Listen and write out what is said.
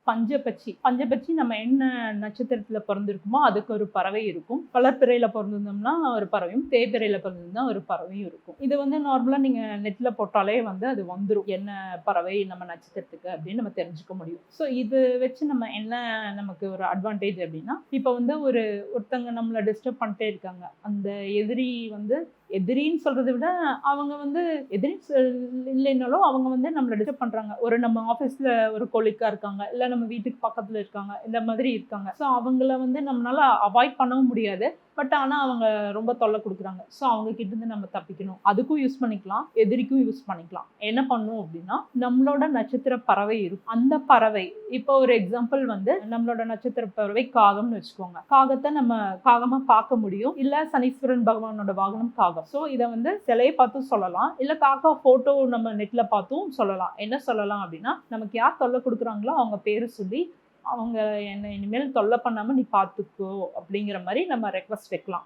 பஞ்சபட்சி. பஞ்சபட்சி நம்ம என்ன நட்சத்திரத்துல பிறந்திருக்குமோ அதுக்கு ஒரு பறவை இருக்கும். வளர்பிறையில பிறந்திருந்தோம்னா ஒரு பறவையும், தேய்பிறையில பிறந்திருந்தா ஒரு பறவையும் இருக்கும். இது நார்மலா நீங்க நெட்ல போட்டாலே அது வந்துரும். என்ன பறவை நம்ம நட்சத்திரத்துக்கு அப்படின்னு நம்ம தெரிஞ்சுக்க முடியும். ஸோ இது வச்சு நம்ம என்ன நமக்கு ஒரு அட்வான்டேஜ் அப்படின்னா, இப்போ ஒருத்தங்க நம்மளை டிஸ்டர்ப் பண்ணிட்டே இருக்காங்க. அந்த எதிரி எதிரின்னு சொல்றதை விட அவங்க எதிரி இல்லைன்னாலும் அவங்க நம்மளை டிஸ்டர்ப் பண்றாங்க. நம்ம ஆஃபீஸ்ல ஒரு கொலிக்கா இருக்காங்க, இல்ல நம்ம வீட்டுக்கு பக்கத்துல இருக்காங்க, இந்த மாதிரி இருக்காங்க. ஸோ அவங்கள நம்மளால அவாய்ட் பண்ணவும் முடியாது. பட் ஆனா அவங்க ரொம்ப தொல்லை கொடுக்குறாங்க. ஸோ அவங்க கிட்ட இருந்து நம்ம தப்பிக்கணும். அதுக்கும் யூஸ் பண்ணிக்கலாம், எதிரிக்கும் யூஸ் பண்ணிக்கலாம். என்ன பண்ணும் அப்படின்னா, நம்மளோட நட்சத்திர பறவை இருக்கும். அந்த பறவை இப்போ ஒரு எக்ஸாம்பிள் நம்மளோட நட்சத்திர பறவை காகம்னு வச்சுக்கோங்க. காகத்தை நம்ம காகமா பார்க்க முடியும். இல்ல சனீஸ்வரன் பகவானோட வாகனம் காகம். ஸோ இதை சிலையை பார்த்தும் சொல்லலாம், இல்ல காக்கா போட்டோ நம்ம நெட்ல பார்த்தும் சொல்லலாம். என்ன சொல்லலாம் அப்படின்னா, நமக்கு யார் தொல்லை கொடுக்குறாங்களோ அவங்க பேரு சொல்லி, அவங்க என்ன இனிமேல் தொல்லை பண்ணாம நீ பார்த்துக்கோ அப்படிங்கிற மாதிரி நம்ம ரெக்வஸ்ட் வைக்கலாம்.